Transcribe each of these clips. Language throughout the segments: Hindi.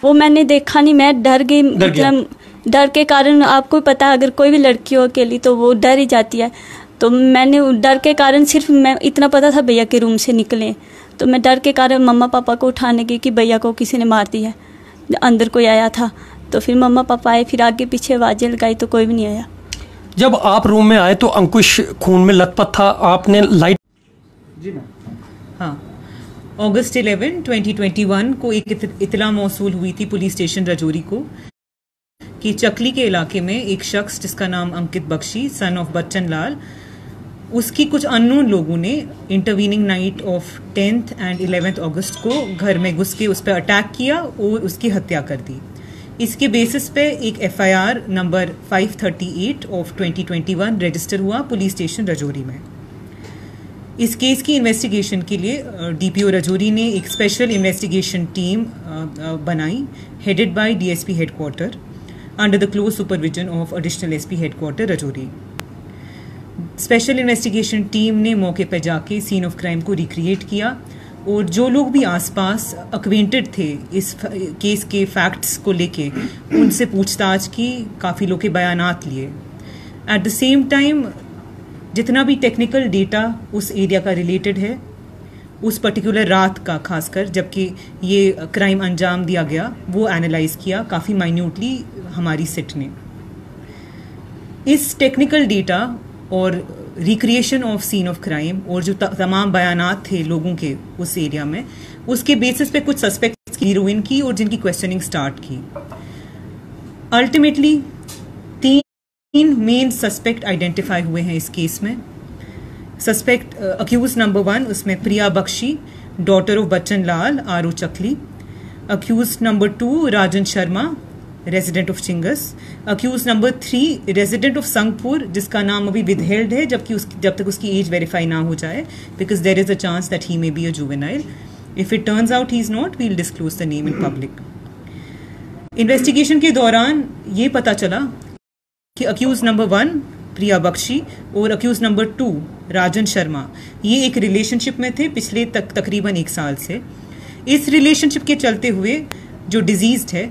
वो मैंने देखा नहीं, मैं डर गई। डर के कारण, आपको पता है अगर कोई भी लड़की हो अकेली तो वो डर ही जाती है। तो मैंने डर के कारण, सिर्फ मैं इतना पता था भैया के रूम से निकले, तो मैं डर के कारण मम्मा पापा को उठाने गई कि भैया को किसी ने मार दिया, अंदर कोई आया था। तो फिर मम्मा पापा आए, फिर आगे पीछे आवाज़ें लगाई तो कोई भी नहीं आया। जब आप रूम में आए तो अंकुश खून में लथपथ था, आपने लाइट। जी मैम। हाँ, अगस्त 11, 2021 को एक इतला मौसूल हुई थी पुलिस स्टेशन रजौरी को कि चकली के इलाके में एक शख्स जिसका नाम अंकित बख्शी, सन ऑफ बच्चन लाल, उसकी कुछ अननोन लोगों ने intervening night of 10th and 11th अगस्त को घर में घुस के उस पर अटैक किया और उसकी हत्या कर दी। इसके बेसिस पे एक FIR नंबर 538 ऑफ 2021 रजिस्टर हुआ पुलिस स्टेशन रजौरी में। इस केस की इन्वेस्टिगेशन के लिए DPO रजौरी ने एक स्पेशल इन्वेस्टिगेशन टीम बनाई, headed by DSP headquarter under the close supervision of additional SP headquarter Rajouri. Special investigation team ने मौके पर जाके सीन ऑफ क्राइम को रिक्रिएट किया और जो लोग भी आसपास अक्वेंटेड थे इस केस के फैक्ट्स को लेके उनसे पूछताछ की, काफ़ी लोग के बयानात लिए। एट द सेम टाइम जितना भी टेक्निकल डेटा उस एरिया का रिलेटेड है, उस पर्टिकुलर रात का खासकर जबकि ये क्राइम अंजाम दिया गया, वो एनालाइज किया काफ़ी माइन्यूटली हमारी सिट ने। इस टेक्निकल डेटा और recreation of scene of crime और जो तमाम बयानात थे लोगों के उस एरिया में, उसके बेसिस पे कुछ सस्पेक्ट्स की हीरोइन की और जिनकी क्वेश्चनिंग स्टार्ट की। अल्टीमेटली 3 मेन सस्पेक्ट आइडेंटिफाई हुए हैं इस केस में। सस्पेक्ट अक्यूज नंबर 1, उसमें Priya Bakshi, daughter of Bachchan Lal, RO Chakli. Accused number 2 Rajan Sharma, resident of चिंगस। Accused number 3 resident of Sangpur, जिसका नाम अभी विदहेल्ड है जब तक उसकी एज वेरीफाई ना हो जाए, because there is a chance that he may be a juvenile. If it turns out he is not, we will disclose the name in public. Investigation के दौरान ये पता चला कि अक्यूज नंबर 1 प्रिया बख्शी और अक्यूज नंबर 2 राजन शर्मा, ये एक रिलेशनशिप में थे पिछले तकरीबन 1 साल से। इस रिलेशनशिप के चलते हुए जो डिजीज्ड है,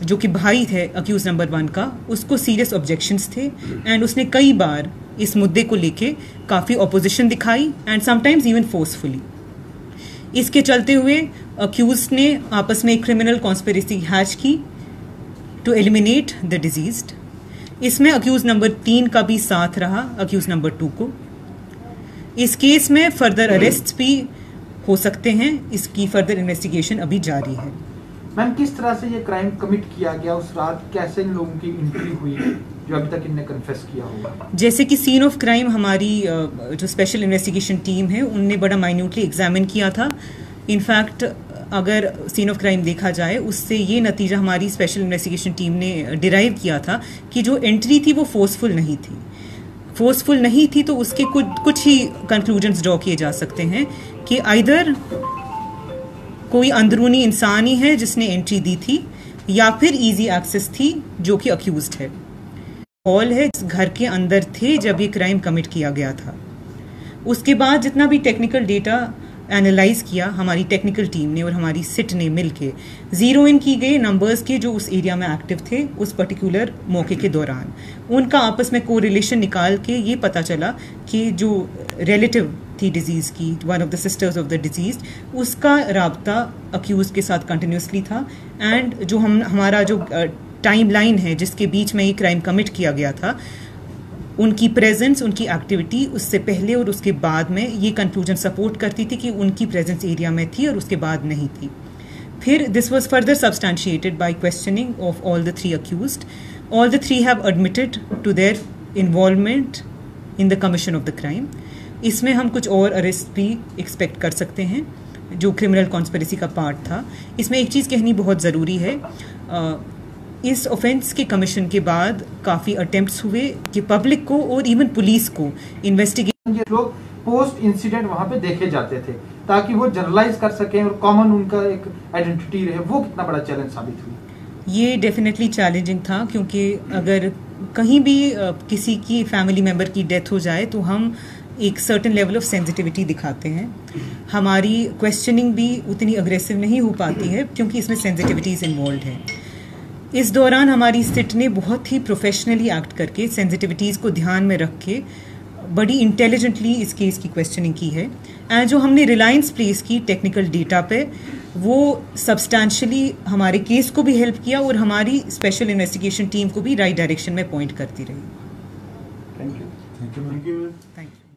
जो कि भाई है अक्यूज नंबर 1 का, उसको सीरियस ऑब्जेक्शंस थे एंड उसने कई बार इस मुद्दे को लेके काफ़ी ऑपोजिशन दिखाई एंड समटाइम्स इवन फोर्सफुली। इसके चलते हुए अक्यूज ने आपस में एक क्रिमिनल कॉन्स्पिरेसी हैच की टू एलिमिनेट द डिजीज्ड। इसमें अक्यूज नंबर 3 का भी साथ रहा अक्यूज नंबर 2 को। इस केस में फर्दर अरेस्ट भी हो सकते हैं, इसकी फर्दर इन्वेस्टिगेशन अभी जारी है। मैम, किस तरह से ये क्राइम कमिट किया गया उस रात, कैसे इन लोगों की एंट्री हुई जो अभी तक इनने कन्फेस किया होगा? जैसे कि सीन ऑफ क्राइम हमारी जो स्पेशल इन्वेस्टिगेशन टीम है उनने बड़ा माइन्यूटली एग्जामिन किया था। इनफैक्ट अगर सीन ऑफ क्राइम देखा जाए, उससे ये नतीजा हमारी स्पेशल इन्वेस्टिगेशन टीम ने डिराइव किया था कि जो एंट्री थी वो फोर्सफुल नहीं थी। फोर्सफुल नहीं थी तो उसके कुछ ही कंक्लूजन्स ड्रॉ किए जा सकते हैं कि आइदर कोई अंदरूनी इंसान ही है जिसने एंट्री दी थी या फिर इजी एक्सेस थी जो कि अक्यूज्ड है। हॉल है, घर के अंदर थे जब ये क्राइम कमिट किया गया था। उसके बाद जितना भी टेक्निकल डेटा एनालाइज किया हमारी टेक्निकल टीम ने और हमारी सिट ने मिलके, जीरो इन की गए नंबर्स के जो उस एरिया में एक्टिव थे उस पर्टिकुलर मौके के दौरान, उनका आपस में कोरिलेशन निकाल के ये पता चला कि जो रिलेटिव थी डिजीज़ की, one of the sisters of the disease, उसका राब्ता अक्यूज के साथ कंटिन्यूसली था। एंड जो हमारा जो टाइम लाइन है जिसके बीच में ये क्राइम कमिट किया गया था, उनकी प्रेजेंस, उनकी एक्टिविटी उससे पहले और उसके बाद में ये कंक्लूजन सपोर्ट करती थी कि उनकी प्रेजेंस एरिया में थी और उसके बाद नहीं थी। फिर this was further substantiated by questioning of all the 3 accused. All the 3 have admitted to their involvement in the commission of the crime. इसमें हम कुछ और अरेस्ट भी एक्सपेक्ट कर सकते हैं जो क्रिमिनल कॉन्स्पिरेसी का पार्ट था। इसमें एक चीज़ कहनी बहुत ज़रूरी है, इस ऑफेंस के कमीशन के बाद काफ़ी अटेम्प्ट्स हुए कि पब्लिक को और इवन पुलिस को इन्वेस्टिगेशन, ये लोग पोस्ट इंसिडेंट वहाँ पे देखे जाते थे ताकि वो जनरलाइज कर सकें और कॉमन उनका एक आइडेंटिटी रहे, वो कितना बड़ा चैलेंज साबित हुई? ये डेफिनेटली चैलेंजिंग था क्योंकि अगर कहीं भी किसी की फैमिली मेम्बर की डेथ हो जाए तो हम एक सर्टेन लेवल ऑफ सेंसिटिविटी दिखाते हैं। हमारी क्वेश्चनिंग भी उतनी अग्रेसिव नहीं हो पाती है क्योंकि इसमें सेंसिटिविटीज़ इन्वॉल्व हैं। इस दौरान हमारी सिट ने बहुत ही प्रोफेशनली एक्ट करके सेंसिटिविटीज़ को ध्यान में रख के बड़ी इंटेलिजेंटली इस केस की क्वेश्चनिंग की है। एंड जो हमने रिलायंस प्लेस की टेक्निकल डेटा पे, वो सब्सटैंशियली हमारे केस को भी हेल्प किया और हमारी स्पेशल इन्वेस्टिगेशन टीम को भी राइट डायरेक्शन में पॉइंट करती रही। Thank you. Thank you.